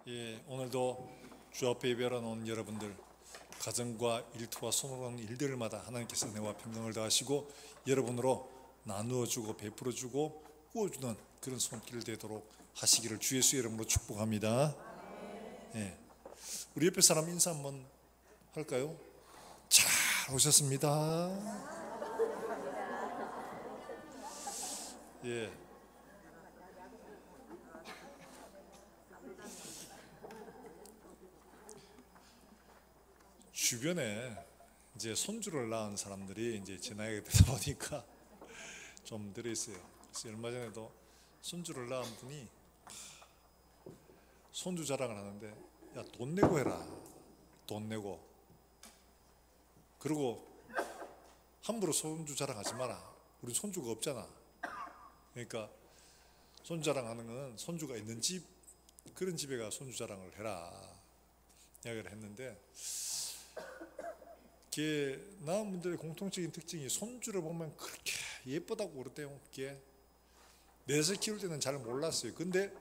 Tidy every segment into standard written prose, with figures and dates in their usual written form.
예, 오늘도 주 앞에 예배하러 온 여러분들, 가정과 일터와 손으로 하는 일들마다 하나님께서 은혜와 평강을 더하시고 여러분으로 나누어주고 베풀어주고 구워주는 그런 손길 되도록 하시기를 주 예수의 이름으로 축복합니다. 예, 우리 옆에 사람 인사 한번 할까요? 잘 오셨습니다. 예. 주변에 이제 손주를 낳은 사람들이 이제 제 나이가 되다 보니까 좀 늘어 있어요. 그래서 얼마 전에도 손주를 낳은 분이 손주 자랑을 하는데, 야, 돈 내고 해라. 돈 내고. 그리고 함부로 손주 자랑하지 마라. 우리 손주가 없잖아. 그러니까 손주 자랑하는 건 손주가 있는 집, 그런 집에 가 손주 자랑을 해라 이야기를 했는데, 이게 낳은 분들의 공통적인 특징이 손주를 보면 그렇게 예쁘다고 그러대요. 이게 내서 키울 때는 잘 몰랐어요. 근데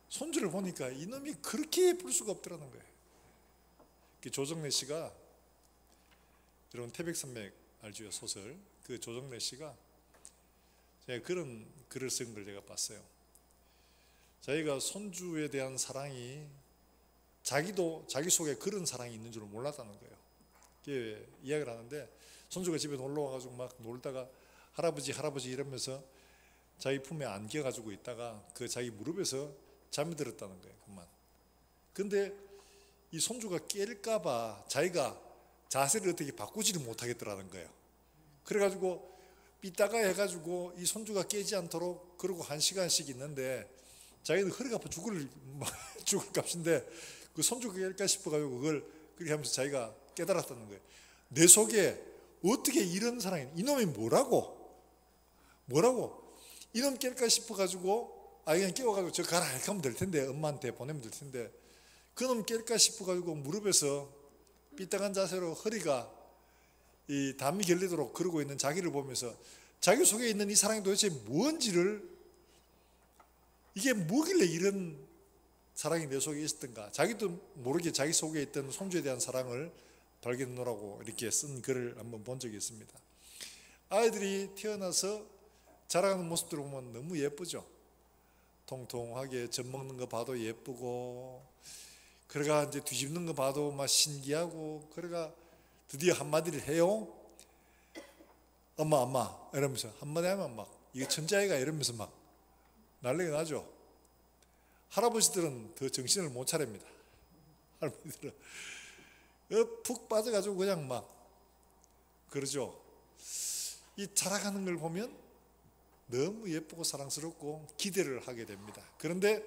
손주를 보니까 이놈이 그렇게 예쁠 수가 없더라는 거예요. 조정래 씨가, 여러분 태백산맥 알죠? 소설. 그 조정래 씨가 제가 그런 글을 쓴 걸 제가 봤어요. 자기가 손주에 대한 사랑이, 자기도 자기 속에 그런 사랑이 있는 줄 몰랐다는 거예요. 이야기를 하는데, 손주가 집에 놀러 와가지고 막 놀다가 할아버지 이러면서 자기 품에 안겨가지고 있다가 그 자기 무릎에서 잠이 들었다는 거예요. 그만. 근데 이 손주가 깰까봐 자기가 자세를 어떻게 바꾸지를 못하겠더라는 거예요. 그래가지고 삐따가 해가지고 이 손주가 깨지 않도록 그러고 1시간씩 있는데, 자기는 허리가 아파 죽을 값인데 그 손주가 깰까 싶어가지고 그걸 그렇게 하면서 자기가 깨달았다는 거예요. 내 속에 어떻게 이런 사랑이, 이놈이 뭐라고 이놈 깰까 싶어가지고 그냥 깨워가지고 저 가라 이렇게 하면 될 텐데, 엄마한테 보내면 될 텐데, 그놈 깰까 싶어가지고 무릎에서 삐딱한 자세로 허리가 이 담이 결리도록 그러고 있는 자기를 보면서 자기 속에 있는 이 사랑이 도대체 뭔지를, 이게 뭐길래 이런 사랑이 내 속에 있었던가, 자기도 모르게 자기 속에 있던 손주에 대한 사랑을 발견하라고 이렇게 쓴 글을 한번 본 적이 있습니다. 아이들이 태어나서 자라가는 모습들을 보면 너무 예쁘죠. 통통하게 젖 먹는 거 봐도 예쁘고, 그래가 이제 뒤집는 거 봐도 막 신기하고, 그래가 드디어 한마디를 해요. 엄마 이러면서 한마디 하면 막 이게 천재아이가 이러면서 막 난리가 나죠. 할아버지들은 더 정신을 못 차립니다. 할머니들은 푹 빠져가지고 그냥 막 그러죠. 이 자라가는 걸 보면 너무 예쁘고 사랑스럽고 기대를 하게 됩니다. 그런데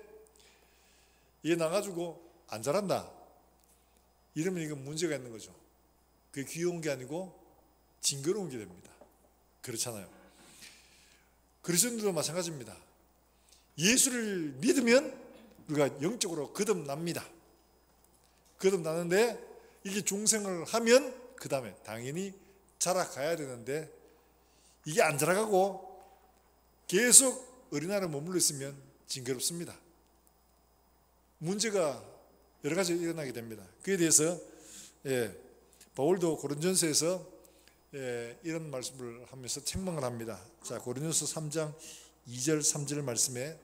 얘 나가지고 안 자란다 이러면 이건 문제가 있는 거죠. 그게 귀여운 게 아니고 징그러운 게 됩니다. 그렇잖아요. 그리스도인들도 마찬가지입니다. 예수를 믿으면 우리가 영적으로 거듭납니다. 거듭나는데 이게 중생을 하면 그 다음에 당연히 자라가야 되는데, 이게 안 자라가고 계속 어린아이로 머물러 있으면 징그럽습니다. 문제가 여러 가지 일어나게 됩니다. 그에 대해서 바울도 고린전서에서 이런 말씀을 하면서 책망을 합니다. 자, 고린전서 3장 2절 3절 말씀에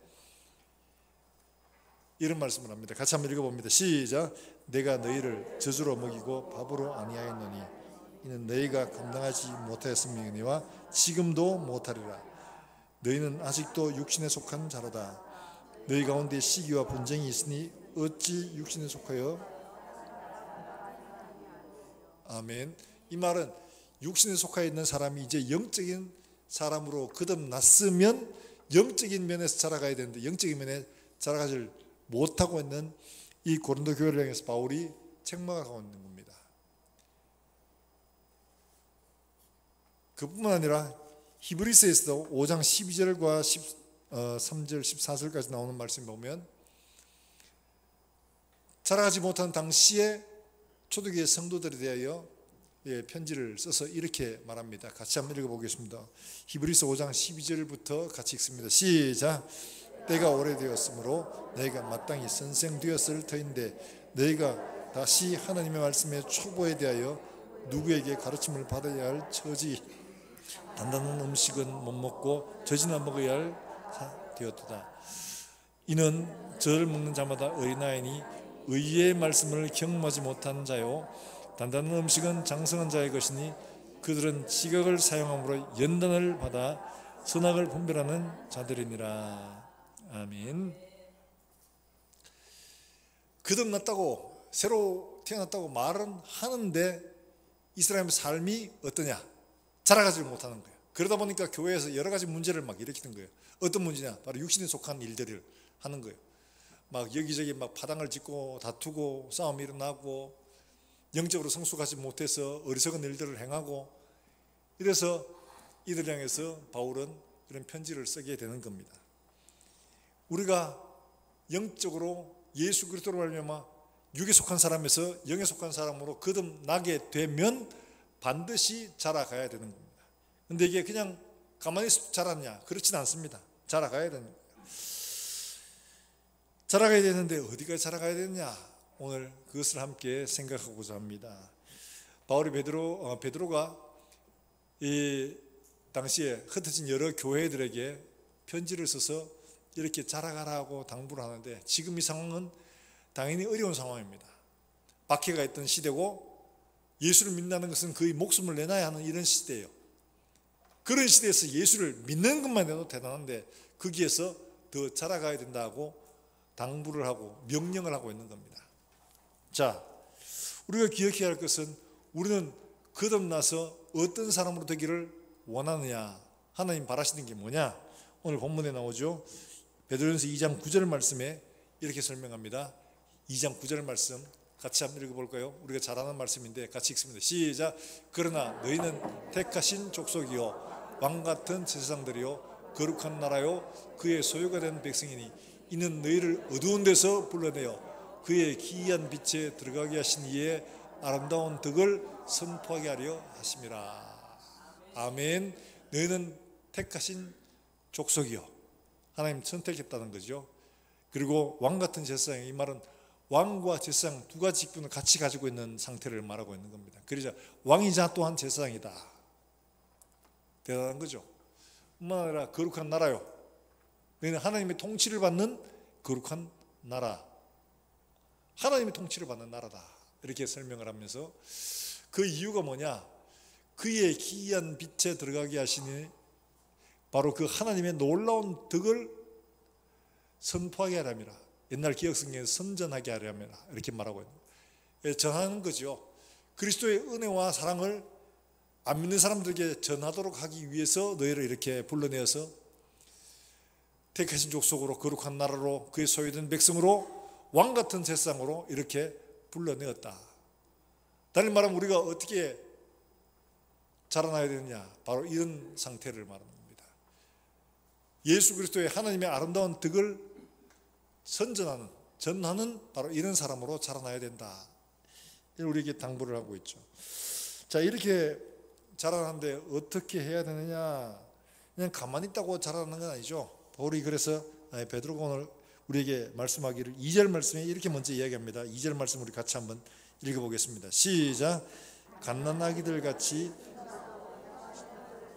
이런 말씀을 합니다. 같이 한번 읽어봅니다. 시작. 내가 너희를 저주로 먹이고 밥으로 아니하였노니 이는 너희가 감당하지 못하였음이니와 지금도 못하리라. 너희는 아직도 육신에 속한 자로다. 너희 가운데 시기와 분쟁이 있으니 어찌 육신에 속하여. 아멘. 이 말은 육신에 속하여 있는 사람이 이제 영적인 사람으로 거듭났으면 영적인 면에서 자라가야 되는데, 영적인 면에 자라가질 못하고 있는 이 고린도 교회를 향해서 바울이 책망하고 있는 겁니다. 그뿐만 아니라 히브리서에서도 5장 12절과 13절 14절까지 나오는 말씀 보면, 자라가지 못한 당시에 초대교회 성도들에 대하여 편지를 써서 이렇게 말합니다. 같이 한번 읽어보겠습니다. 히브리서 5장 12절부터 같이 읽습니다. 시작. 때가 오래되었으므로 너희가 마땅히 선생되었을 터인데 너희가 다시 하나님의 말씀의 초보에 대하여 누구에게 가르침을 받아야 할 처지. 단단한 음식은 못 먹고 젖이나 먹어야 할 되었도다. 이는 저를 먹는 자마다 어린아이니 의의 말씀을 경험하지 못한 자요 단단한 음식은 장성한 자의 것이니 그들은 지각을 사용함으로 연단을 받아 선악을 분별하는 자들이니라. 아멘. 거듭났다고 새로 태어났다고 말은 하는데 이 사람의 삶이 어떠냐? 자라가지 못하는 거예요. 그러다 보니까 교회에서 여러 가지 문제를 막 일으키는 거예요. 어떤 문제냐? 바로 육신에 속한 일들을 하는 거예요. 막 여기저기 막 파당을 짓고 다투고 싸움이 일어나고 영적으로 성숙하지 못해서 어리석은 일들을 행하고, 이래서 이들 향해서 바울은 이런 편지를 쓰게 되는 겁니다. 우리가 영적으로 예수 그리스도로 말미암아 육에 속한 사람에서 영에 속한 사람으로 거듭나게 되면 반드시 자라가야 되는 겁니다. 근데 이게 그냥 가만히 자랐냐? 그렇진 않습니다. 자라가야 되는 거예요. 자라가야 되는데 어디까지 자라가야 되느냐? 오늘 그것을 함께 생각하고자 합니다. 바울이 베드로가 이 당시에 흩어진 여러 교회들에게 편지를 써서 이렇게 자라가라고 당부를 하는데, 지금 이 상황은 당연히 어려운 상황입니다. 박해가 있던 시대고 예수를 믿는다는 것은 거의 목숨을 내놔야 하는 이런 시대예요. 그런 시대에서 예수를 믿는 것만 해도 대단한데 거기에서 더 자라가야 된다고 당부를 하고 명령을 하고 있는 겁니다. 자, 우리가 기억해야 할 것은 우리는 거듭나서 어떤 사람으로 되기를 원하느냐, 하나님 바라시는 게 뭐냐? 오늘 본문에 나오죠. 베드로전서 2장 9절 말씀에 이렇게 설명합니다. 2장 9절 말씀 같이 한번 읽어볼까요? 우리가 잘 아는 말씀인데 같이 읽습니다. 시작. 그러나 너희는 택하신 족속이요 왕같은 제사장들이요 거룩한 나라요 그의 소유가 된 백성이니 이는 너희를 어두운 데서 불러내어 그의 기이한 빛에 들어가게 하신 이의 아름다운 덕을 선포하게 하려 하심이라. 아멘. 너희는 택하신 족속이요, 하나님 선택했다는 거죠. 그리고 왕같은 제사장, 이 말은 왕과 제사장 두 가지 직분을 같이 가지고 있는 상태를 말하고 있는 겁니다. 그러자 왕이자 또한 제사장이다. 대단한 거죠. 뿐만 아니라 거룩한 나라요, 너희는 하나님의 통치를 받는 거룩한 나라, 하나님의 통치를 받는 나라다, 이렇게 설명을 하면서 그 이유가 뭐냐? 그의 기이한 빛에 들어가게 하시니 바로 그 하나님의 놀라운 덕을 선포하게 하려니라. 옛날 기억성경에 선전하게 하려니라 이렇게 말하고 있는 거예요. 전하는 거죠. 그리스도의 은혜와 사랑을 안 믿는 사람들에게 전하도록 하기 위해서 너희를 이렇게 불러내어서 택하신 족속으로 거룩한 나라로 그의 소유된 백성으로 왕같은 제사장으로 이렇게 불러내었다. 다른 말하면 우리가 어떻게 자라나야 되느냐? 바로 이런 상태를 말하는 겁니다. 예수 그리스도의 하나님의 아름다운 덕을 전하는 바로 이런 사람으로 자라나야 된다. 우리에게 당부를 하고 있죠. 자, 이렇게 자라나는데 어떻게 해야 되느냐? 그냥 가만히 있다고 자라나는 건 아니죠. 바울이 그래서 베드로가 오늘 우리에게 말씀하기를 2절 말씀에 이렇게 먼저 이야기합니다. 2절 말씀 우리 같이 한번 읽어보겠습니다. 시작. 갓난아기들 같이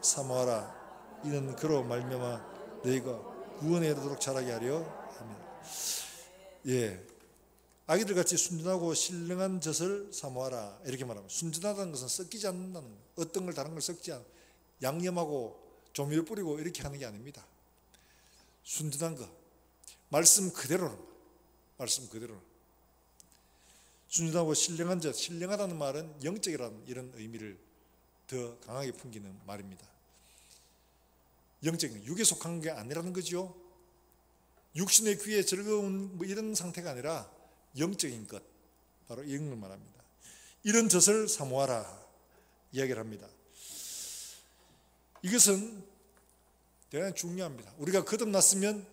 사모하라. 이는 그로 말미암아 너희가 구원에 이르도록 자라게 하려 합니다. 예, 아기들 같이 순전하고 신령한 젖을 사모하라 이렇게 말합니다. 순전하다는 것은 섞이지 않는다는 거예요. 어떤 걸 다른 걸 섞지 않고 양념하고 조미료 뿌리고 이렇게 하는 게 아닙니다. 순전한 거, 말씀 그대로, 말씀 그대로. 순전하고 신령한 젖, 신령하다는 말은 영적이라는 이런 의미를 더 강하게 풍기는 말입니다. 영적인, 육에 속한 게 아니라는 거죠. 육신의 귀에 즐거운 이런 상태가 아니라 영적인 것, 바로 이런 걸 말합니다. 이런 젖을 사모하라 이야기를 합니다. 이것은 대단히 중요합니다. 우리가 거듭났으면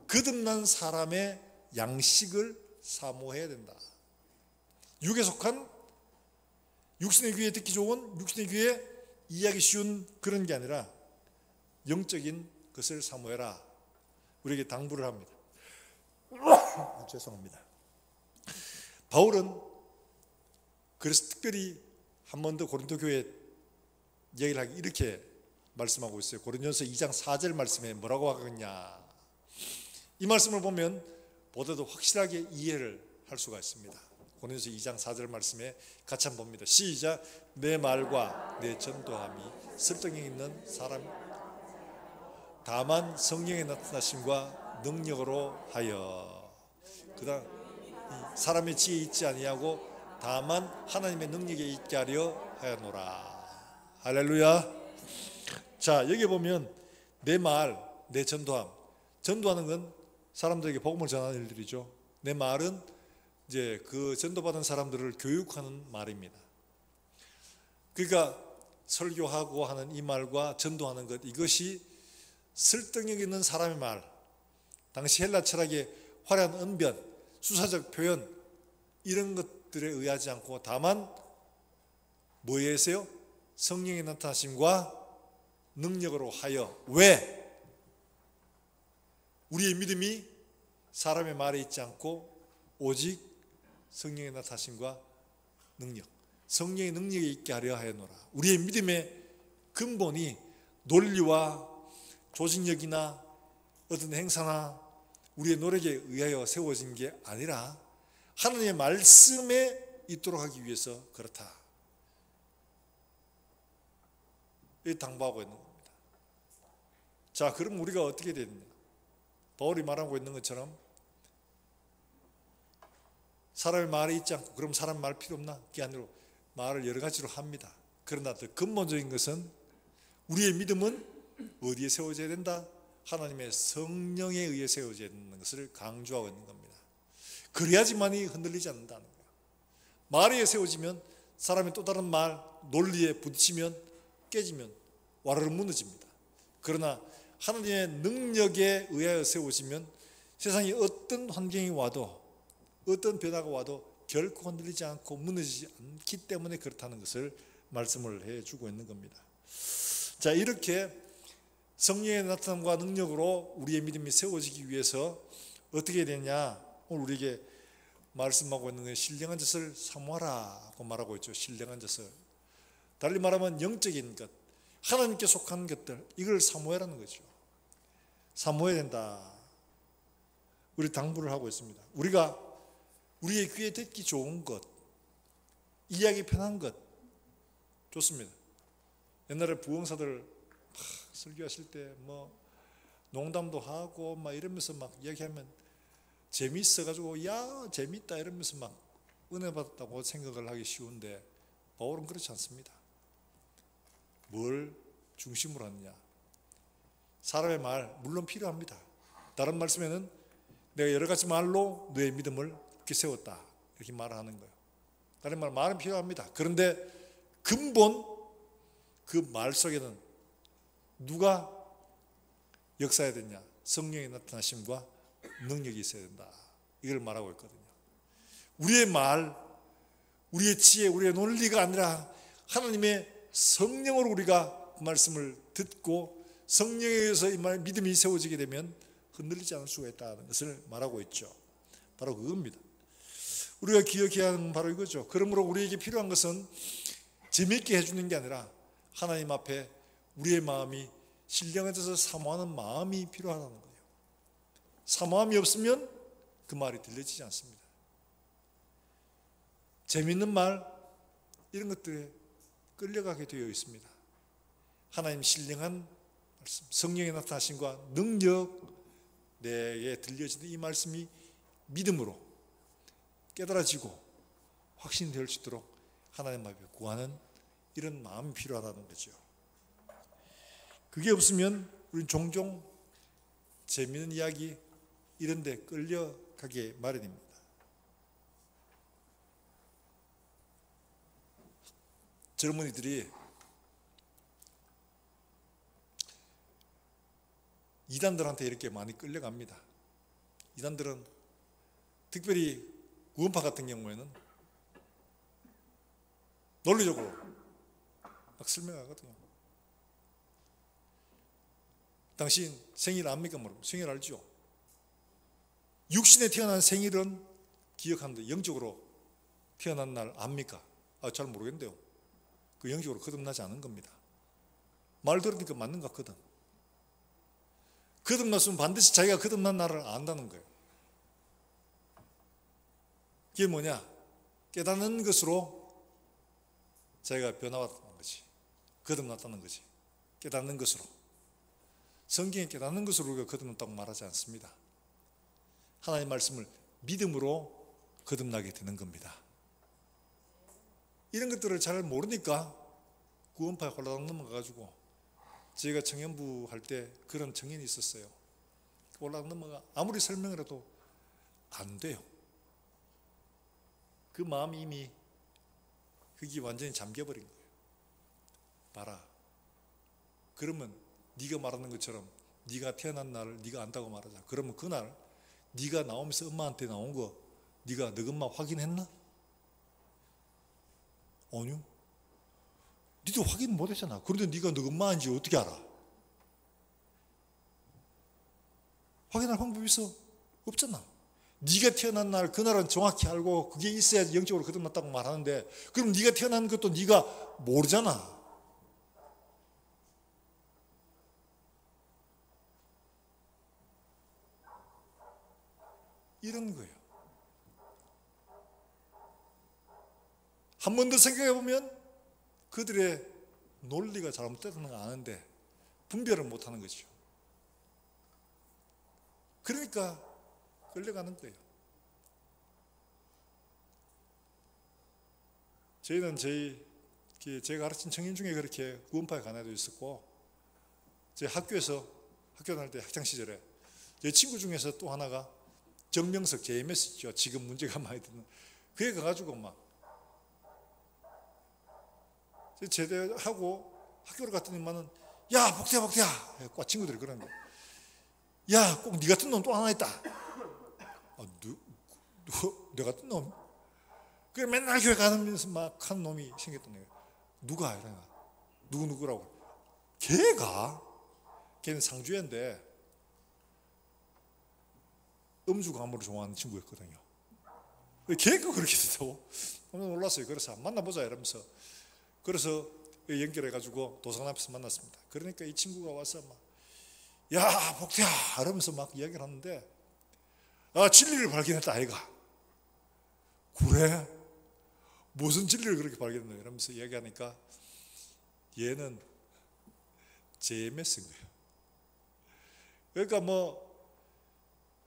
거듭난 사람의 양식을 사모해야 된다. 육에 속한, 육신의 귀에 듣기 좋은, 육신의 귀에 이해하기 쉬운 그런 게 아니라 영적인 것을 사모해라. 우리에게 당부를 합니다. 죄송합니다. 바울은 그래서 특별히 한 번 더 고린도 교회 얘기를 하기 이렇게 말씀하고 있어요. 고린도전서 2장 4절 말씀에 뭐라고 하겠냐, 이 말씀을 보면 보다도 확실하게 이해를 할 수가 있습니다. 고린도전서 2장 4절 말씀에 같이 한번 봅니다. 시작. 내 말과 내 전도함이 설득력 있는 사람, 다만 성령의 나타나심과 능력으로 하여. 그다음 사람의 지혜에 있지 아니하고 다만 하나님의 능력에 있게 하려 하였노라. 할렐루야. 자, 여기 보면 내 말, 내 전도함. 전도하는 건 사람들에게 복음을 전하는 일들이죠. 내 말은 이제 그 전도받은 사람들을 교육하는 말입니다. 그러니까 설교하고 하는 이 말과 전도하는 것, 이것이 설득력 있는 사람의 말, 당시 헬라 철학의 화려한 언변, 수사적 표현, 이런 것들에 의하지 않고 다만 뭐에 의해서요? 성령의 나타나심과 능력으로 하여. 왜? 우리의 믿음이 사람의 말에 있지 않고 오직 성령의 나타나심과 능력, 성령의 능력에 있게 하려 하였노라. 우리의 믿음의 근본이 논리와 조직력이나 어떤 행사나 우리의 노력에 의하여 세워진 게 아니라 하나님의 말씀에 있도록 하기 위해서 그렇다. 이 당부하고 있는 겁니다. 자, 그럼 우리가 어떻게 되느냐? 바울이 말하고 있는 것처럼 사람의 말이 있지 않고 그럼 사람 말 필요 없나? 그게 아니라 말을 여러 가지로 합니다. 그러나 더 근본적인 것은 우리의 믿음은 어디에 세워져야 된다? 하나님의 성령에 의해 세워져야 되는 것을 강조하고 있는 겁니다. 그래야지만이 흔들리지 않는다는 거예요. 말에 의해 세워지면 사람의 또 다른 말, 논리에 부딪히면 깨지면 와르르 무너집니다. 그러나 하나님의 능력에 의하여 세워지면 세상에 어떤 환경이 와도 어떤 변화가 와도 결코 흔들리지 않고 무너지지 않기 때문에 그렇다는 것을 말씀을 해주고 있는 겁니다. 자, 이렇게 성령의 나타남과 능력으로 우리의 믿음이 세워지기 위해서 어떻게 되냐, 오늘 우리에게 말씀하고 있는 것은 신령한 것을 사모하라고 말하고 있죠. 신령한 것을, 달리 말하면 영적인 것, 하나님께 속한 것들, 이걸 사모하라는 거죠. 사모해야 된다. 우리 당부를 하고 있습니다. 우리가 우리의 귀에 듣기 좋은 것, 이해하기 편한 것 좋습니다. 옛날에 부흥사들 설교하실 때 뭐 농담도 하고 막 이러면서 막 이야기하면 재미있어가지고 야 재밌다 이러면서 막 은혜 받았다고 생각을 하기 쉬운데 바울은 그렇지 않습니다. 뭘 중심으로 하느냐? 사람의 말 물론 필요합니다. 다른 말씀에는 내가 여러 가지 말로 너의 믿음을 굳게 세웠다 이렇게 말을 하는 거예요. 다른 말은 필요합니다. 그런데 근본 그 말 속에는 누가 역사해야 되냐? 성령의 나타나심과 능력이 있어야 된다. 이걸 말하고 있거든요. 우리의 말, 우리의 지혜, 우리의 논리가 아니라 하나님의 성령으로 우리가 그 말씀을 듣고 성령에 의해서 이 말 믿음이 세워지게 되면 흔들리지 않을 수가 있다는 것을 말하고 있죠. 바로 그겁니다. 우리가 기억해야 하는 바로 이거죠. 그러므로 우리에게 필요한 것은 재미있게 해주는 게 아니라 하나님 앞에 우리의 마음이 신령해져서 사모하는 마음이 필요하다는 거예요. 사모함이 없으면 그 말이 들려지지 않습니다. 재미있는 말, 이런 것들에 끌려가게 되어 있습니다. 하나님 신령한 말씀, 성령의 나타나심과 능력, 내게 들려지는 이 말씀이 믿음으로 깨달아지고 확신될 수 있도록 하나님 앞에 구하는 이런 마음이 필요하다는 거죠. 그게 없으면 우리는 종종 재미있는 이야기 이런 데 끌려가게 마련입니다. 젊은이들이 이단들한테 이렇게 많이 끌려갑니다. 이단들은 특별히 구원파 같은 경우에는 논리적으로 막 설명하거든요. 당신 생일 압니까? 생일 알죠? 육신에 태어난 생일은 기억하는데 영적으로 태어난 날 압니까? 잘 모르겠는데요. 그 영적으로 거듭나지 않은 겁니다. 말 들으니까 맞는 것 같거든. 거듭났으면 반드시 자기가 거듭난 날을 안다는 거예요. 그게 뭐냐? 깨닫는 것으로 자기가 변화왔다는 거지. 거듭났다는 거지. 깨닫는 것으로. 성경에 깨닫는 것으로 우리가 거듭났다고 말하지 않습니다. 하나님의 말씀을 믿음으로 거듭나게 되는 겁니다. 이런 것들을 잘 모르니까 구원파에 홀라당 넘어가가지고 저희가 청년부 할 때 그런 청년이 있었어요. 홀라당 넘어가 아무리 설명을 해도 안 돼요. 그 마음이 이미 그게 완전히 잠겨버린 거예요. 봐라. 그러면 네가 말하는 것처럼 네가 태어난 날을 네가 안다고 말하자. 그러면 그날 네가 나오면서 엄마한테 나온 거 네가 너 엄마 확인했나? 아니요. 니도 확인 못했잖아. 그런데 네가 너 엄마인지 어떻게 알아? 확인할 방법이 있어? 없잖아. 네가 태어난 날 그날은 정확히 알고 그게 있어야 영적으로 거듭났다고 말하는데 그럼 네가 태어난 것도 네가 모르잖아. 이런 거예요. 한 번 더 생각해 보면 그들의 논리가 잘못됐다는 걸 아는데 분별을 못하는 거죠. 그러니까 끌려가는 거예요. 저희는 제가 가르친 청년 중에 그렇게 구원파에 간 애도 있었고 제 학교에서 학교 다닐 때 학창시절에 제 친구 중에서 또 하나가 정명석 JMS죠. 지금 문제가 많이 되는 그애 가가지고 막 제대하고 학교를 갔더니만은 야 복태야 친구들이 그러는 거야. 야 꼭 네 같은 놈 또 하나 있다. 내 같은 놈? 그래 맨날 교회 가면서 막 하는 놈이 생겼던 거예요. 누가 이러나 누구라고? 걔는 상주애인데 음주 가물을 좋아하는 친구였거든요. 걔가 그렇게 됐다고? 오늘 놀랐어요. 그래서 만나보자 이러면서 그래서 연결해가지고 도서관 앞에서 만났습니다. 그러니까 이 친구가 와서 막 야 복태야 이러면서 막 이야기를 하는데 진리를 발견했다 아이가. 그래? 무슨 진리를 그렇게 발견했나 이러면서 이야기하니까 얘는 JMS인 거예요. 그러니까 뭐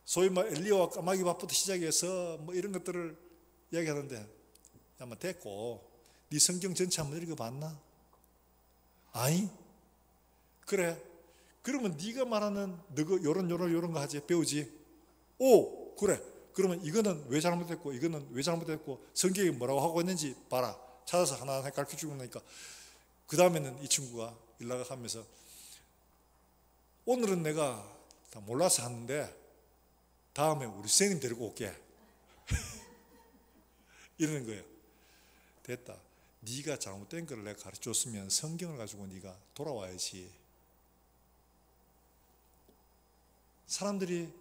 소위 말 엘리야와 까마귀 밭부터 시작해서 뭐 이런 것들을 이야기하는데 아마 됐고 네 성경 전체 한번 읽어봤나? 아니? 그래. 그러면 네가 말하는 너가 요런 거 하지 배우지? 오 그래. 그러면 이거는 왜 잘못됐고 이거는 왜 잘못됐고 성경이 뭐라고 하고 있는지 봐라. 찾아서 하나하나 가르쳐주고 나니까 그 다음에는 이 친구가 일나가면서 오늘은 내가 다 몰라서 하는데 다음에 우리 선생님 데리고 올게. 이러는 거예요. 됐다. 네가 잘못된 걸 내가 가르쳐줬으면 성경을 가지고 네가 돌아와야지. 사람들이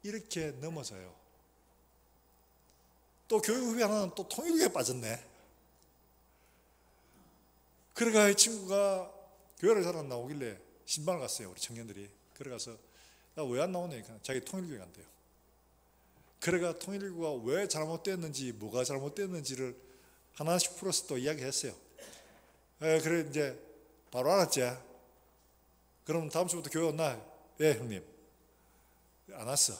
이렇게 넘어져요. 또 교육 후배 하나는 또 통일교에 빠졌네. 그래가 이 친구가 교회를 잘 안 나오길래 신방을 갔어요. 우리 청년들이. 그래가서 나 왜 안 나오냐니까 자기 통일교에 간대요. 그래가 통일교가 왜 잘못됐는지 뭐가 잘못됐는지를 하나씩 풀어서 또 이야기했어요. 그래 이제 바로 알았지. 그럼 다음 주부터 교회 온나? 예 형님. 안 왔어.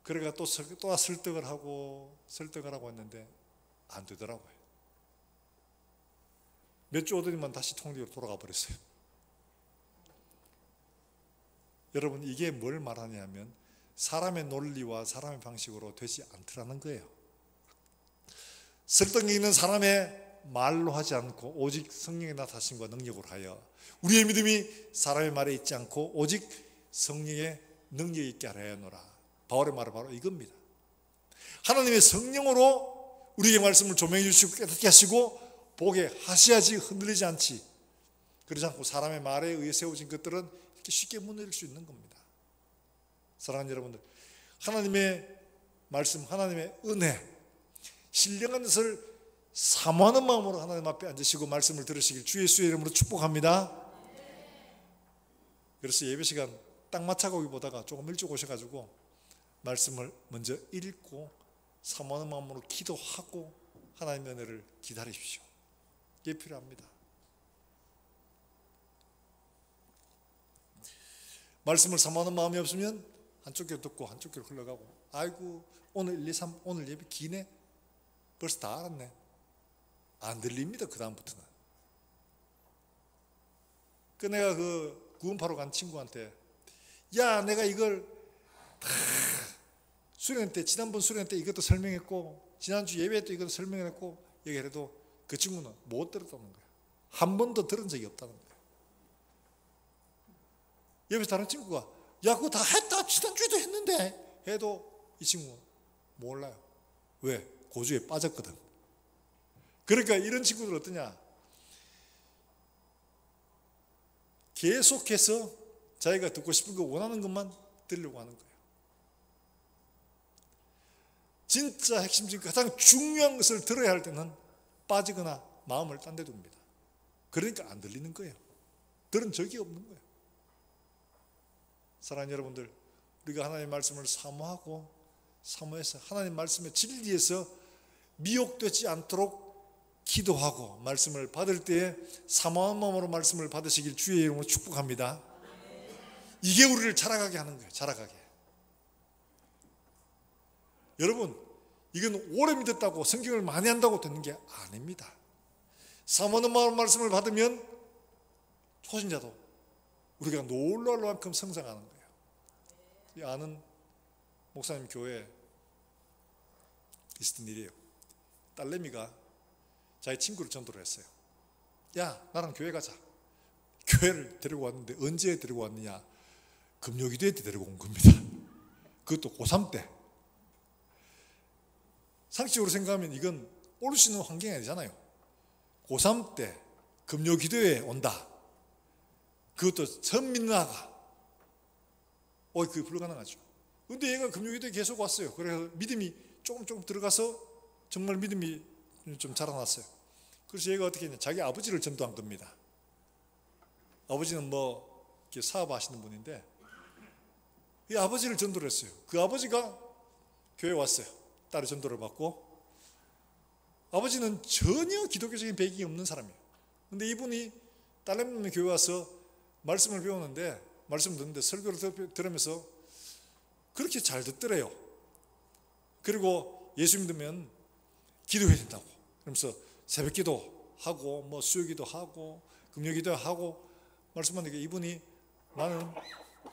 그래가 또 설득을 하고 했는데 안 되더라고요. 몇 주 오더니만 다시 통일교로 돌아가 버렸어요. 여러분 이게 뭘 말하냐면 사람의 논리와 사람의 방식으로 되지 않더라는 거예요. 설득력 있는 사람의 말로 하지 않고 오직 성령의 나타나심과 능력으로 하여 우리의 믿음이 사람의 말에 있지 않고 오직 성령의 능력 있게 하려 하노라. 바울의 말은 바로 이겁니다. 하나님의 성령으로 우리에게 말씀을 조명해 주시고 깨닫게 하시고 보게 하셔야지 흔들리지 않지. 그러지 않고 사람의 말에 의해 세워진 것들은 이렇게 쉽게 무너질 수 있는 겁니다. 사랑하는 여러분들, 하나님의 말씀, 하나님의 은혜, 신령한 것을 사모하는 마음으로 하나님 앞에 앉으시고 말씀을 들으시길 주 예수의 이름으로 축복합니다. 그래서 예배 시간 딱 맞춰가기 보다가 조금 일찍 오셔가지고 말씀을 먼저 읽고 사모하는 마음으로 기도하고 하나님의 은혜를 기다리십시오. 이게 필요합니다. 말씀을 사모하는 마음이 없으면 한쪽 귀로 듣고 한쪽 귀로 흘러가고, 아이고 오늘 1, 2, 3 오늘 예배 기네, 벌써 다 알았네. 안 들립니다. 그 다음부터는. 내가 그 구원파로 간 친구한테, 야 내가 이걸 다 수련 때, 지난번 수련 때 이것도 설명했고 지난주 예배 때 이것도 설명했고 얘기를 해도 그 친구는 못 들었다는 거예요. 한 번도 들은 적이 없다는 거예요. 옆에서 다른 친구가 야 그거 다 했다, 지난주에도 했는데 해도 이 친구는 몰라요. 왜? 고주에 빠졌거든. 그러니까 이런 친구들 어떠냐, 계속해서 자기가 듣고 싶은 거, 원하는 것만 들으려고 하는 거예요. 진짜 핵심적인 가장 중요한 것을 들어야 할 때는 빠지거나 마음을 딴 데 둡니다. 그러니까 안 들리는 거예요. 들은 적이 없는 거예요. 사랑하는 여러분들, 우리가 하나님의 말씀을 사모하고 사모해서 하나님 말씀의 진리에서 미혹되지 않도록 기도하고 말씀을 받을 때에 사모한 마음으로 말씀을 받으시길 주의 이름으로 축복합니다. 이게 우리를 자라가게 하는 거예요. 자라가게. 여러분, 이건 오래 믿었다고 성경을 많이 한다고 되는 게 아닙니다. 사모하는 마음으로 말씀을 받으면 초신자도 우리가 놀랄 만큼 성장하는 거예요. 이 아는 목사님 교회에 있었던 일이에요. 딸내미가 자기 친구를 전도를 했어요. 야 나랑 교회 가자. 교회를 데리고 왔는데 언제 데리고 왔느냐, 금요기도회 때 데리고 온 겁니다. 그것도 고3 때. 상식적으로 생각하면 이건 올 수 있는 환경이 아니잖아요. 고3 때 금요기도회에 온다. 그것도 처음 믿는 아가. 그게 불가능하죠. 근데 얘가 금요기도에 계속 왔어요. 그래서 믿음이 조금 들어가서 정말 믿음이 좀 자라났어요. 그래서 얘가 어떻게 했냐, 자기 아버지를 전도한 겁니다. 아버지는 뭐 이렇게 사업하시는 분인데 이 아버지를 전도를 했어요. 그 아버지가 교회에 왔어요. 딸의 전도를 받고. 아버지는 전혀 기독교적인 배경이 없는 사람이에요. 근데 이분이 딸내미 교회 와서 말씀을 배우는데, 말씀 듣는데 설교를 들으면서 그렇게 잘 듣더래요. 그리고 예수 믿으면 기도해야 된다고. 그러면서 새벽 기도 하고 뭐 수요 기도 하고 금요 기도 하고 말씀하니까 이분이 나는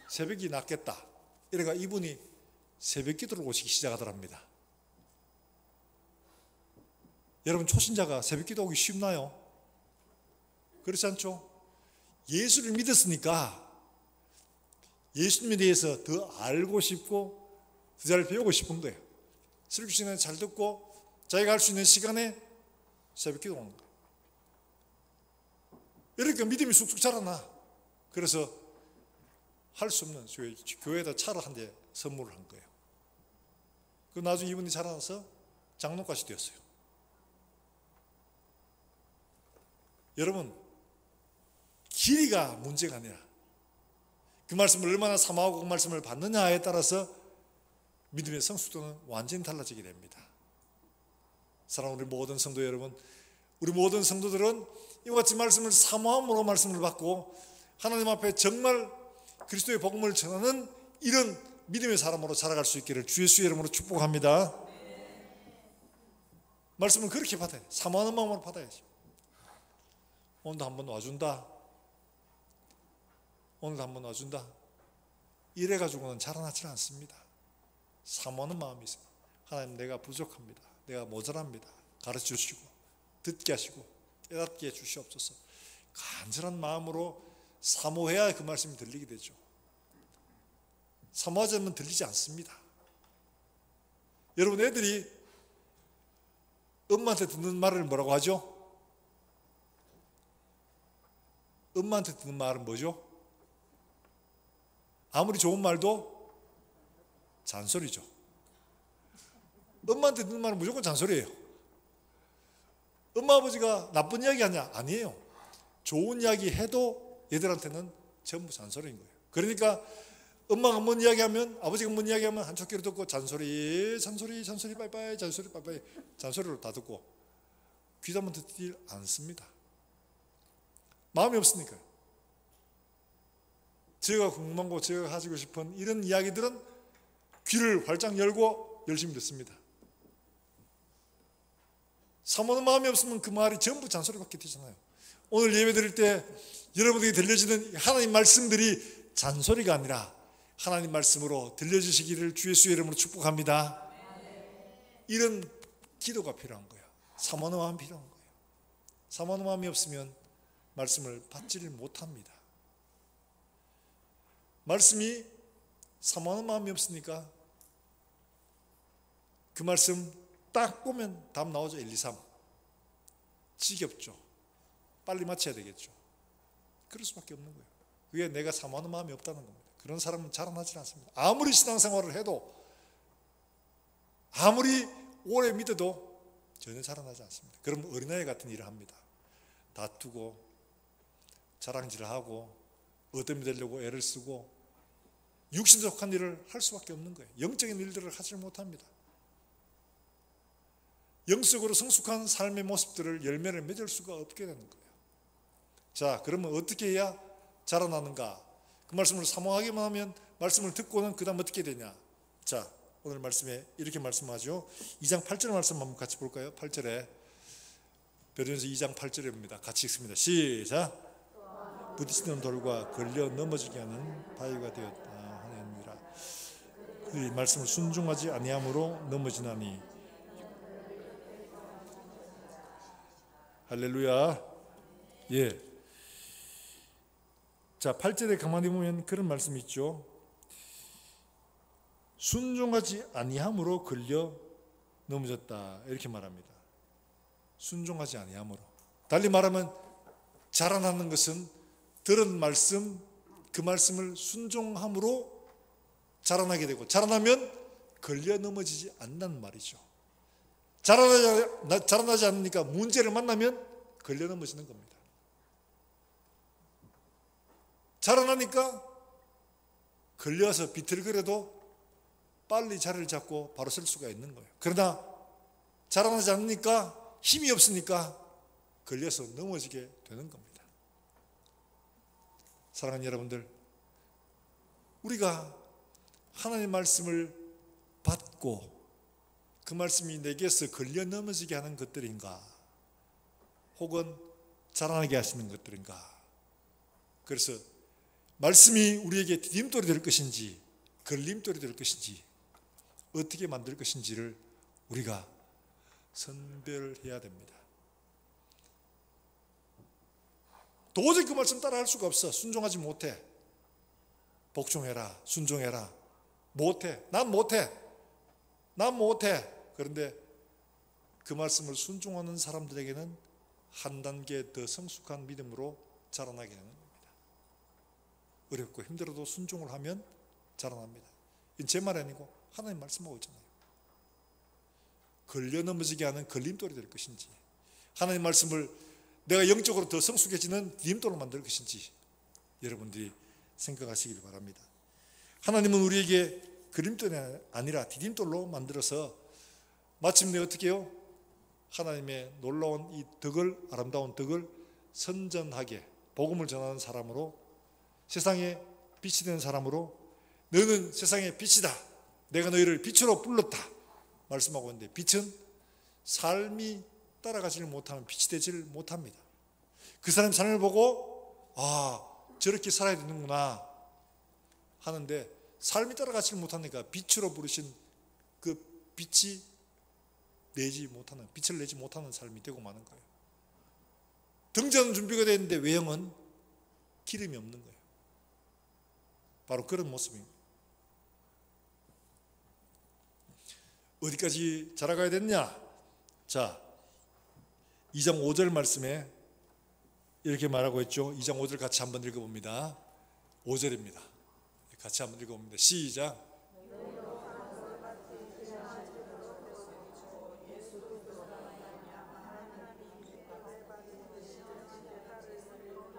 새벽이 낫겠다. 이래가 이분이 새벽 기도를 오시기 시작하더랍니다. 여러분, 초신자가 새벽 기도 오기 쉽나요? 그렇지 않죠? 예수를 믿었으니까 예수님에 대해서 더 알고 싶고 더 잘 배우고 싶은 거예요. 설교 시간에 잘 듣고 자기가 할 수 있는 시간에 새벽 기도 오는 거예요. 이러니까 믿음이 쑥쑥 자라나. 그래서 할 수 없는 교회에다 차를 한 대 선물을 한 거예요. 그 나중에 이분이 자라나서 장로까지 되었어요. 여러분, 길이가 문제가 아니라 그 말씀을 얼마나 사모하고 그 말씀을 받느냐에 따라서 믿음의 성숙도는 완전히 달라지게 됩니다. 사랑하는 우리 모든 성도 여러분, 우리 모든 성도들은 이와 같이 말씀을 사모함으로 말씀을 받고 하나님 앞에 정말 그리스도의 복음을 전하는 이런 믿음의 사람으로 자라갈 수 있기를 주 예수의 이름으로 축복합니다. 말씀을 그렇게 받아야 돼. 사모하는 마음으로 받아야지. 오늘도 한번 와준다. 오늘도 한번 와준다. 이래가지고는 자라나지 않습니다. 사모하는 마음이 있어요. 하나님, 내가 부족합니다. 내가 모자랍니다. 가르쳐 주시고 듣게 하시고 깨닫게 해주시옵소서. 간절한 마음으로 사모해야 그 말씀이 들리게 되죠. 사모하지 않으면 들리지 않습니다. 여러분, 애들이 엄마한테 듣는 말을 뭐라고 하죠? 엄마한테 듣는 말은 뭐죠? 아무리 좋은 말도 잔소리죠. 엄마한테 듣는 말은 무조건 잔소리예요. 엄마 아버지가 나쁜 이야기 하냐? 아니에요. 좋은 이야기 해도 얘들한테는 전부 잔소리인 거예요. 그러니까 엄마가 뭔 이야기하면, 아버지가 뭔 이야기하면 한쪽 귀로 듣고 잔소리 빠이빠이, 잔소리 빠이빠이, 잔소리로 다 듣고 귀도 한번 듣지 않습니다. 마음이 없으니까요. 제가 궁금한 거, 제가 가지고 싶은 이런 이야기들은 귀를 활짝 열고 열심히 듣습니다. 사모는 마음이 없으면 그 말이 전부 잔소리밖에 되잖아요. 오늘 예배 드릴 때 여러분에게 들려지는 하나님 말씀들이 잔소리가 아니라 하나님 말씀으로 들려주시기를 주 예수의 이름으로 축복합니다. 이런 기도가 필요한 거예요. 사모는 마음이 필요한 거예요. 사모는 마음이 없으면 말씀을 받지를 못합니다. 말씀이 사모하는 마음이 없으니까 그 말씀 딱 보면 답 나오죠. 1, 2, 3. 지겹죠. 빨리 맞춰야 되겠죠. 그럴 수밖에 없는 거예요. 그게 내가 사모하는 마음이 없다는 겁니다. 그런 사람은 자라나지 않습니다. 아무리 신앙생활을 해도, 아무리 오래 믿어도 전혀 자라나지 않습니다. 그럼 어린아이 같은 일을 합니다. 다투고 자랑질을 하고 어떤 되려고 애를 쓰고 육신 속한 일을 할 수밖에 없는 거예요. 영적인 일들을 하지 못합니다. 영적으로 성숙한 삶의 모습들을 열매를 맺을 수가 없게 되는 거예요. 자, 그러면 어떻게 해야 자라나는가? 그 말씀을 사모하기만 하면 말씀을 듣고는 그 다음 어떻게 되냐? 자, 오늘 말씀에 이렇게 말씀하죠. 2장 8절 말씀 한번 같이 볼까요? 8절에 베드로전서 2장 8절입니다. 같이 읽습니다. 시작. 부딪히는 돌과 걸려 넘어지게 하는 바위가 되었다 하느니라. 그의 말씀을 순종하지 아니함으로 넘어지나니. 할렐루야. 예. 자, 8절에 가만히 보면 그런 말씀이 있죠. 순종하지 아니함으로 걸려 넘어졌다 이렇게 말합니다. 순종하지 아니함으로. 달리 말하면 자라나는 것은 들은 말씀, 그 말씀을 순종함으로 자라나게 되고, 자라나면 걸려 넘어지지 않는다는 말이죠. 자라나지 않으니까 문제를 만나면 걸려 넘어지는 겁니다. 자라나니까 걸려서 비틀거려도 빨리 자리를 잡고 바로 설 수가 있는 거예요. 그러나 자라나지 않으니까, 힘이 없으니까 걸려서 넘어지게 되는 겁니다. 사랑하는 여러분들, 우리가 하나님의 말씀을 받고 그 말씀이 내게서 걸려 넘어지게 하는 것들인가, 혹은 자라나게 하시는 것들인가. 그래서 말씀이 우리에게 디딤돌이 될 것인지 걸림돌이 될 것인지 어떻게 만들 것인지를 우리가 선별해야 됩니다. 도저히 그 말씀 따라 할 수가 없어. 순종하지 못해. 복종해라, 순종해라. 못해. 난 못해. 그런데 그 말씀을 순종하는 사람들에게는 한 단계 더 성숙한 믿음으로 자라나게 되는 겁니다. 어렵고 힘들어도 순종을 하면 자라납니다. 이건 제 말이 아니고 하나님 말씀하고 있잖아요. 걸려 넘어지게 하는 걸림돌이 될 것인지, 하나님 말씀을 내가 영적으로 더 성숙해지는 디딤돌로 만들 것인지 여러분들이 생각하시길 바랍니다. 하나님은 우리에게 걸림돌이 아니라 디딤돌로 만들어서 마침내 어떻게 해요? 하나님의 놀라운 이 덕을, 아름다운 덕을 선전하게, 복음을 전하는 사람으로, 세상에 빛이 되는 사람으로, 너는 세상의 빛이다, 내가 너희를 빛으로 불렀다 말씀하고 있는데, 빛은 삶이 따라가지를 못하면 빛이 되지를 못합니다. 그 사람 삶을 보고 저렇게 살아야 되는구나 하는데, 삶이 따라가지를 못하니까 빛으로 부르신 그 빛이 빛을 내지 못하는 삶이 되고 마는 거예요. 등전 준비가 되어 있는데 외형은 기름이 없는 거예요. 바로 그런 모습입니다. 어디까지 자라가야 됐냐? 자, 2장 5절 말씀에 이렇게 말하고 있죠. 2장 5절 같이 한번 읽어봅니다. 5절입니다. 같이 한번 읽어봅니다. 시작.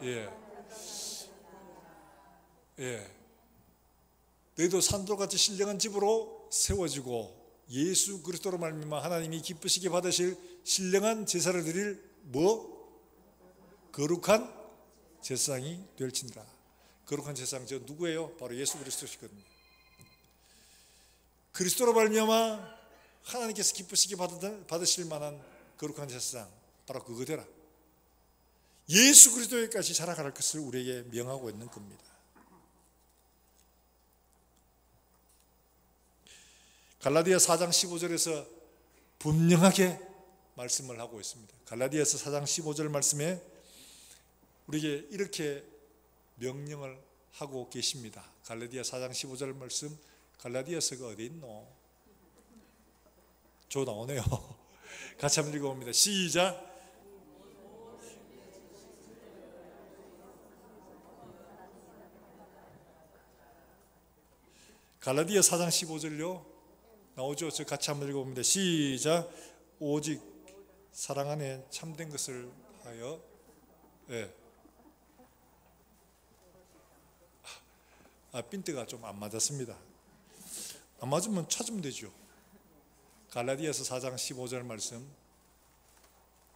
예. 예. 너희도 산돌같이 신령한 집으로 세워지고 예수 그리스도로 말미암아 하나님이 기쁘시게 받으실 신령한 제사를 드릴 거룩한 제사장이 될지니라. 거룩한 제사장 저 누구예요? 바로 예수 그리스도시거든요. 그리스도로 말미암아 하나님께서 기쁘시게 받으실 만한 거룩한 제사장, 바로 그거 되라. 예수 그리스도에까지 자라갈 것을 우리에게 명하고 있는 겁니다. 갈라디아 4장 15절에서 분명하게 말씀을 하고 있습니다. 갈라디아서 4장 15절 말씀에 우리에게 이렇게 명령을 하고 계십니다. 갈라디아 4장 15절 말씀, 갈라디아서가 어디 있노? 저 나오네요. 같이 한번 읽어봅니다. 시작. 갈라디아 4장 15절요 나오죠? 저 같이 한번 읽어봅니다. 시작. 오직 사랑 안에 참된 것을 하여. 예. 핀트가 좀 안 맞았습니다. 안 맞으면 찾으면 되죠. 갈라디아서 4장 15절 말씀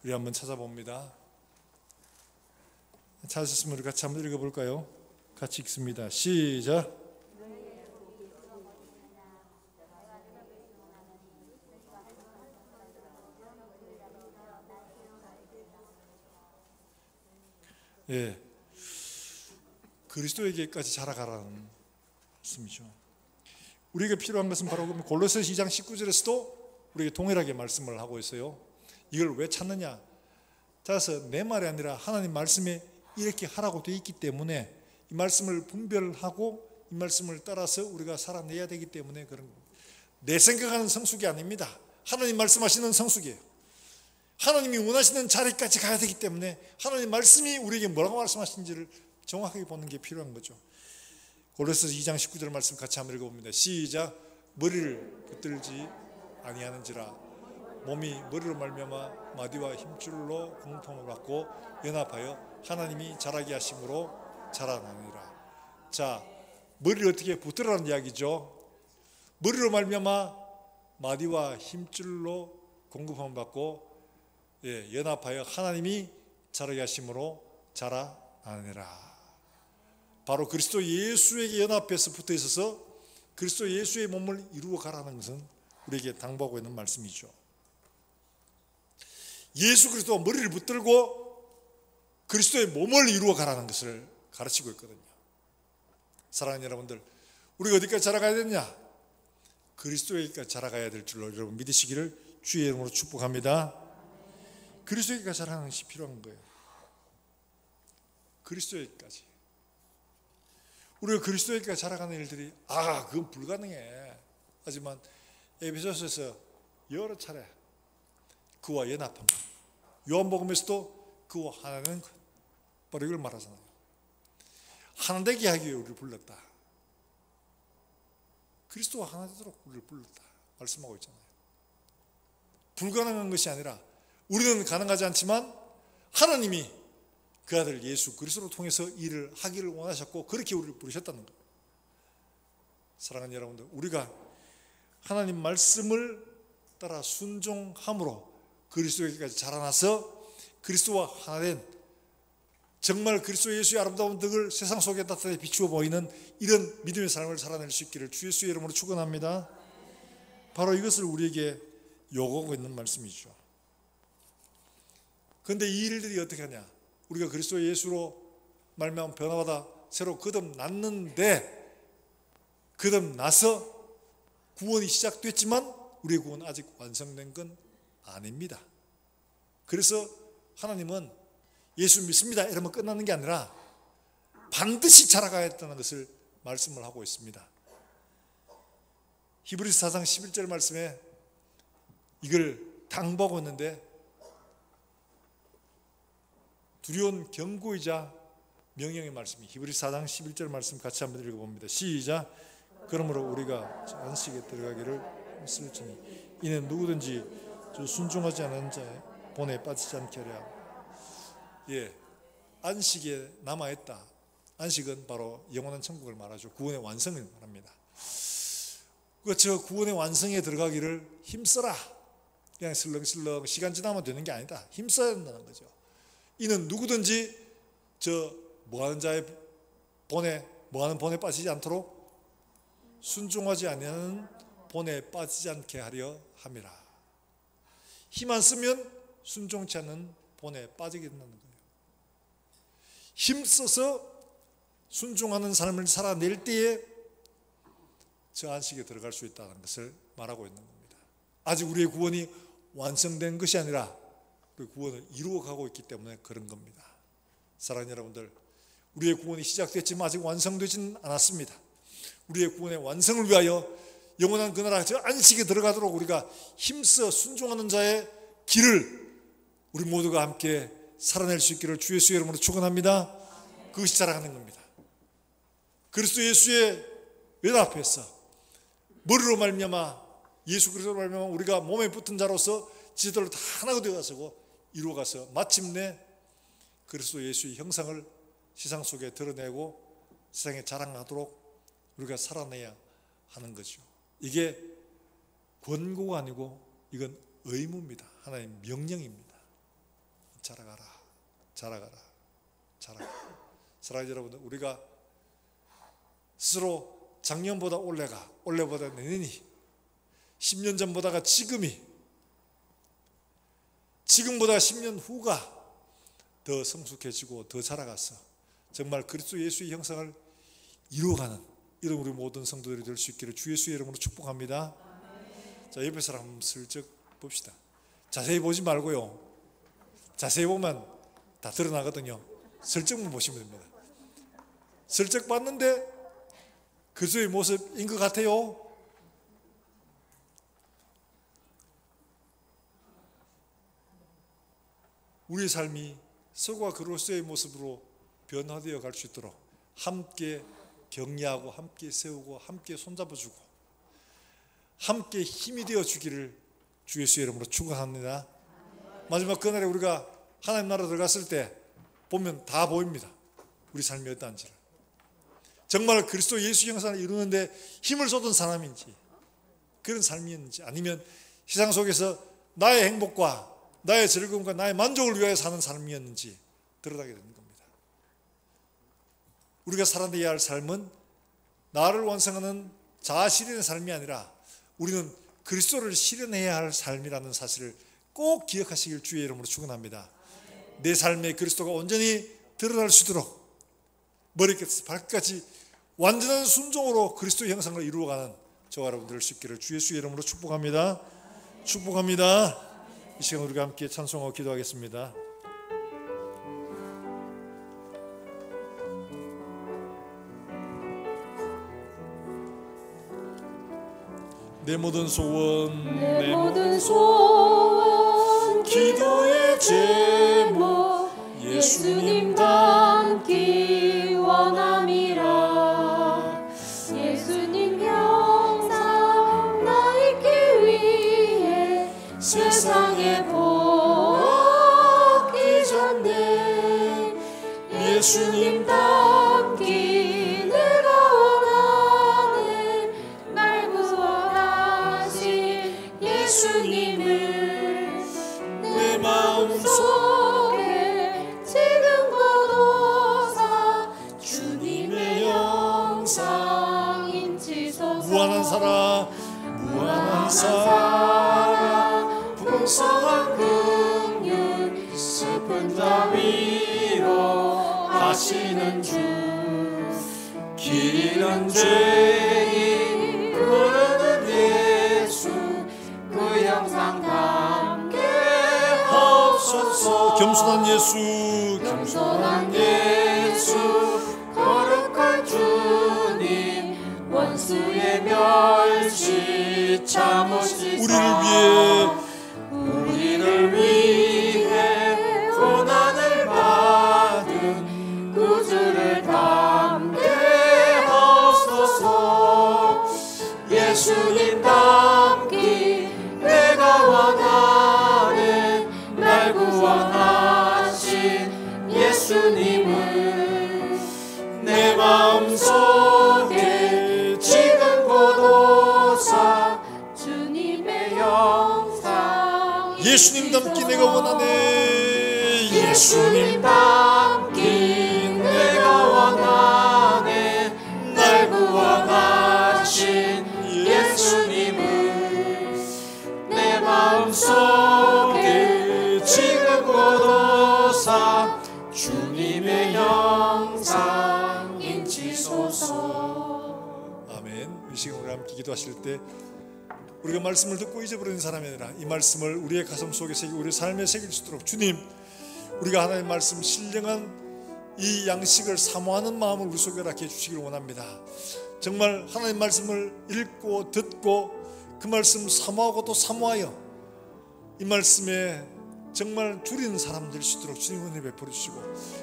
우리 한번 찾아봅니다. 찾으셨으면 우리 같이 한번 읽어볼까요? 같이 읽습니다. 시작. 예, 그리스도에게까지 자라가라는 말씀이죠. 우리에게 필요한 것은 바로 골로새서 2장 19절에서도 우리에게 동일하게 말씀을 하고 있어요. 이걸 왜 찾느냐? 따라서 내 말이 아니라 하나님 말씀에 이렇게 하라고 되어 있기 때문에 이 말씀을 분별하고 이 말씀을 따라서 우리가 살아내야 되기 때문에 그런 겁니다. 내 생각하는 성숙이 아닙니다. 하나님 말씀하시는 성숙이에요. 하나님이 원하시는 자리까지 가야 되기 때문에 하나님 말씀이 우리에게 뭐라고 말씀하시는지를 정확하게 보는 게 필요한 거죠. 골로새서 2장 19절 말씀 같이 한번 읽어봅니다. 시작. 머리를 붙들지 아니하는지라 몸이 머리로 말미암아 마디와 힘줄로 공통을 받고 연합하여 하나님이 자라게 하심으로 자라나니라. 자, 머리를 어떻게 붙들라는 이야기죠. 머리로 말미암아 마디와 힘줄로 공급함을 받고 연합하여 하나님이 자라게 하심으로 자라나니라. 바로 그리스도 예수에게 연합해서 붙어 있어서 그리스도 예수의 몸을 이루어 가라는 것은 우리에게 당부하고 있는 말씀이죠. 예수 그리스도와 머리를 붙들고 그리스도의 몸을 이루어 가라는 것을 가르치고 있거든요. 사랑하는 여러분들, 우리가 어디까지 자라가야 되느냐? 그리스도에게까지 자라가야 될 줄로 여러분 믿으시기를 주의 이름으로 축복합니다. 그리스도에게까지 자라는 것이 필요한 거예요. 그리스도에게까지. 우리가 그리스도에게까지 자라가는 일들이 그건 불가능해. 하지만 에베소서에서 여러 차례 그와 연합한 것, 요한복음에서도 그와 하나는 것, 바로 이걸 말하잖아요. 하나 되게 하기 위해 우리를 불렀다. 그리스도와 하나 되도록 우리를 불렀다 말씀하고 있잖아요. 불가능한 것이 아니라 우리는 가능하지 않지만 하나님이 그 아들 예수 그리스도를 통해서 일을 하기를 원하셨고 그렇게 우리를 부르셨다는 거예요. 사랑하는 여러분들, 우리가 하나님 말씀을 따라 순종함으로 그리스도에게까지 자라나서 그리스도와 하나 된 정말 그리스도 예수의 아름다운 덕을 세상 속에 나타내 비추어 보이는 이런 믿음의 삶을 살아낼 수 있기를 주 예수의 이름으로 축원합니다. 바로 이것을 우리에게 요구하고 있는 말씀이죠. 그런데 이 일들이 어떻게 하냐? 우리가 그리스도 예수로 말미암아 변화받아 새로 거듭났는데 거듭나서 구원이 시작됐지만 우리의 구원은 아직 완성된 건 아닙니다. 그래서 하나님은 예수 믿습니다 이러면 끝나는 게 아니라 반드시 자라가야 했다는 것을 말씀을 하고 있습니다. 히브리서 4장 11절 말씀에 이걸 당부하고 있는데 두려운 경고이자 명령의 말씀이 히브리서 4장 11절 말씀 같이 한번 읽어봅니다. 시작. 그러므로 우리가 안식에 들어가기를 쓸지니 이는 누구든지 순종하지 않은 자의 본에 빠지지 않게 하랴. 예, 안식에 남아있다. 안식은 바로 영원한 천국을 말하죠. 구원의 완성을 말합니다. 저 구원의 완성에 들어가기를 힘써라. 그냥 슬렁슬렁 시간 지나면 되는 게 아니다. 힘써야 된다는 거죠. 이는 누구든지 뭐하는 자의 본에, 뭐하는 본에 빠지지 않도록 순종하지 아니하는 본에 빠지지 않게 하려 함이라. 힘 안 쓰면 순종치 않는 본에 빠지게 된다는 거예요. 힘써서 순종하는 삶을 살아낼 때에 저 안식에 들어갈 수 있다는 것을 말하고 있는 겁니다. 아직 우리의 구원이 완성된 것이 아니라 그 구원을 이루어가고 있기 때문에 그런 겁니다. 사랑하는 여러분들, 우리의 구원이 시작됐지만 아직 완성되지는 않았습니다. 우리의 구원의 완성을 위하여 영원한 그 나라 저 안식에 들어가도록 우리가 힘써 순종하는 자의 길을 우리 모두가 함께 살아낼 수 있기를 주 예수의 이름으로 축원합니다. 그것이 자랑하는 겁니다. 그리스도 예수의 왼 앞에서 머리로 말미암아 예수 그리스도로 말미암아 우리가 몸에 붙은 자로서 지도를 다 하나가 되어가서 이루어가서 마침내 그리스도 예수의 형상을 세상 속에 드러내고 세상에 자랑하도록 우리가 살아내야 하는 거죠. 이게 권고가 아니고 이건 의무입니다. 하나의 명령입니다. 자라가라, 자라가라, 자라가라. 사랑하는 여러분들, 우리가 스스로 작년보다 올해가, 올해보다 내년이, 10년 전보다가 지금이, 지금보다 10년 후가 더 성숙해지고 더 자라가서 정말 그리스도 예수의 형상을 이루어가는 이런 우리 모든 성도들이 될 수 있기를 주 예수의 이름으로 축복합니다. 자, 옆에 사람 한번 슬쩍 봅시다. 자세히 보지 말고요. 자세히 보면 다 드러나거든요. 슬쩍만 보시면 됩니다. 슬쩍 봤는데 그리스도의 모습인 것 같아요. 우리의 삶이 서구와 그리스도의 모습으로 변화되어 갈 수 있도록 함께 격려하고 함께 세우고 함께 손잡아주고 함께 힘이 되어 주기를 주 예수의 이름으로 축원합니다. 마지막 그날에 우리가 하나님 나라 들어갔을 때 보면 다 보입니다. 우리 삶이 어떠한지를. 정말 그리스도 예수 형상을 이루는데 힘을 쏟은 사람인지 그런 삶이었는지 아니면 세상 속에서 나의 행복과 나의 즐거움과 나의 만족을 위하여 사는 삶이었는지 드러나게 되는 겁니다. 우리가 살아내야 할 삶은 나를 완성하는 자아 실현의 삶이 아니라 우리는 그리스도를 실현해야 할 삶이라는 사실을 꼭 기억하시길 주의 이름으로 축원합니다. 내 삶에 그리스도가 온전히 드러날 수 있도록 머리끝에서 발끝까지 완전한 순종으로 그리스도의 형상을 이루어가는 저와 여러분들 될 수 있기를 주 예수의 이름으로 축복합니다. 축복합니다. 이 시간 우리가 함께 찬송하고 기도하겠습니다. 내 모든 소원, 내 모든 소원, 기도의 제목, 예수님 닮기 원함이라. 예수님 형상 나 있기 위해 세상에 보기 전에 예수님 닮기 내가 원하네. 날 구원하신 예수님을 내 마음속에 지금 거둬사 주님의 형상 인치소서. 무한한 사랑, 무한한 사랑, 풍성한 긍휼, 슬픈 자 위로하시는 주. 길 잃은 죄인 부르는 예수, 그 형상 담게 하옵소서. 겸손한 예수, 겸손한 예수, 거룩한 주님, 원수의 멸시 참으시사 우리를 위해 고난을 받은 구주 예수님 닮기 내가 원하네. 날 구원하신 예수님을 내 마음속에 지금 고도사 주님의 영상. 예수님 닮기 내가 원하네. 예수님 닮기 내가 원하네. 날 구원하신 예수님을 내 마음속에 지금 고도사 주님의 영상 인치소서. 아멘. 이 시간 우리 함께 기도하실 때 우리가 말씀을 듣고 잊어버리는 사람이 아니라 이 말씀을 우리의 가슴 속에 새기고 우리의 삶에 새길 수 있도록 주님, 우리가 하나님의 말씀 신령한 이 양식을 사모하는 마음을 우리 속에 갖게 해주시기를 원합니다. 정말 하나님 말씀을 읽고 듣고 그 말씀 사모하고 또 사모하여 이 말씀에 정말 줄이는 사람 될 수 있도록 주님 은혜 베풀어 주시고,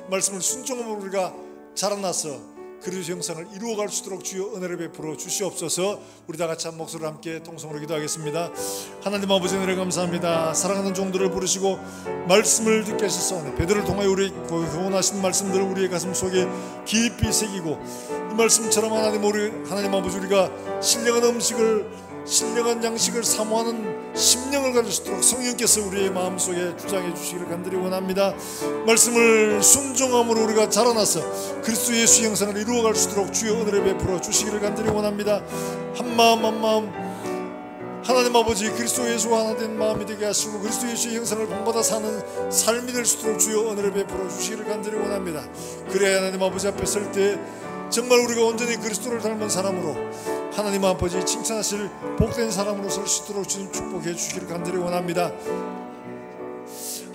말씀을 순종함으로 우리가 자라나서 그리스도 형상을 이루어갈 수 있도록 주여 은혜를 베풀어 주시옵소서. 우리 다 같이 한 목소리로 함께 통성으로 기도하겠습니다. 하나님 아버지 은혜를 감사합니다. 사랑하는 종들을 부르시고 말씀을 듣게 하셨사오니 베드로를 통하여 우리 교훈하신 말씀들을 우리의 가슴 속에 깊이 새기고 이 말씀처럼 하나님 아버지 우리가 신령한 음식을 신령한 양식을 사모하는 심령을 가질 수 있도록 성령께서 우리의 마음속에 주장해 주시기를 간절히 원합니다. 말씀을 순종함으로 우리가 자라나서 그리스도 예수 형상을 이루어갈 수 있도록 주여 은혜를 베풀어 주시기를 간절히 원합니다. 한마음 한마음 하나님 아버지 그리스도 예수와 하나 된 마음이 되게 하시고 그리스도 예수의 형상을 본받아 사는 삶이 될 수 있도록 주여 은혜를 베풀어 주시기를 간절히 원합니다. 그래야 하나님 아버지 앞에 설 때 정말 우리가 온전히 그리스도를 닮은 사람으로 하나님 아버지 칭찬하실 복된 사람으로 설 수 있도록 주님 축복해 주시기를 간절히 원합니다.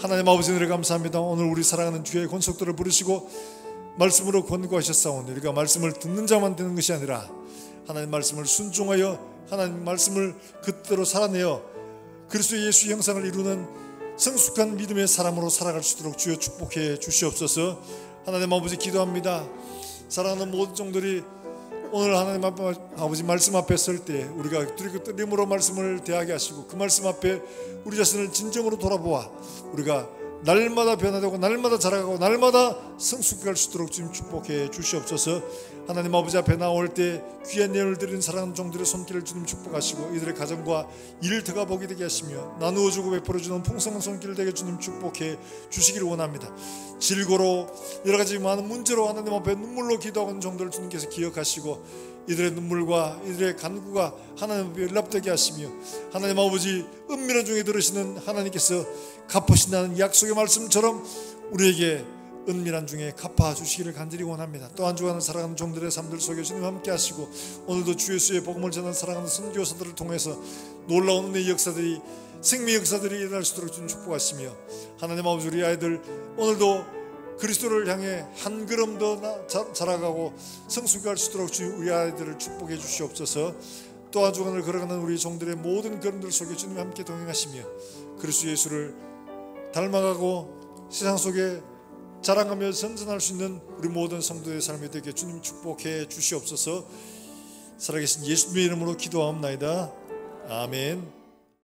하나님 아버지 은혜를 감사합니다. 오늘 우리 사랑하는 주의 권속들을 부르시고 말씀으로 권고하셨사오니 우리가 말씀을 듣는 자만 되는 것이 아니라 하나님 말씀을 순종하여 하나님 말씀을 그대로 살아내어 그리스도 예수 형상을 이루는 성숙한 믿음의 사람으로 살아갈 수 있도록 주여 축복해 주시옵소서. 하나님 아버지 기도합니다. 사랑하는 모든 종들이 오늘 하나님 아버지 말씀 앞에 설 때 우리가 뜨림으로 말씀을 대하게 하시고 그 말씀 앞에 우리 자신을 진정으로 돌아보아 우리가 날마다 변화되고 날마다 자라가고 날마다 성숙할 수 있도록 주님 축복해 주시옵소서. 하나님 아버지 앞에 나올 때 귀한 예를 드리는 사랑하는 종들의 손길을 주님 축복하시고 이들의 가정과 일터가 복이 되게 하시며 나누어주고 베풀어주는 풍성한 손길 되게 주님 축복해 주시기를 원합니다. 질고로 여러가지 많은 문제로 하나님 앞에 눈물로 기도하는 종들을 주님께서 기억하시고 이들의 눈물과 이들의 간구가 하나님 앞에 연락되게 하시며 하나님 아버지 은밀한 중에 들으시는 하나님께서 갚으신다는 약속의 말씀처럼 우리에게 은밀한 중에 갚아주시기를 간절히 원합니다. 또 한 주간을 사랑하는 종들의 삶들 속에 주님 함께 하시고 오늘도 주 예수의 복음을 전하는 사랑하는 선교사들을 통해서 놀라운 은혜의 역사들이 생명의 역사들이 일어날 수 있도록 주님 축복하시며 하나님 아버지 우리 아이들 오늘도 그리스도를 향해 한 걸음 더 자라가고 성숙할 수 있도록 주님 우리 아이들을 축복해 주시옵소서. 또 한 주간을 걸어가는 우리 종들의 모든 걸음들 속에 주님 함께 동행하시며 그리스도 예수를 닮아가고 세상 속에 자랑하며 선전할 수 있는 우리 모든 성도의 삶이 되게 주님 축복해 주시옵소서. 살아계신 예수님의 이름으로 기도하옵나이다. 아멘.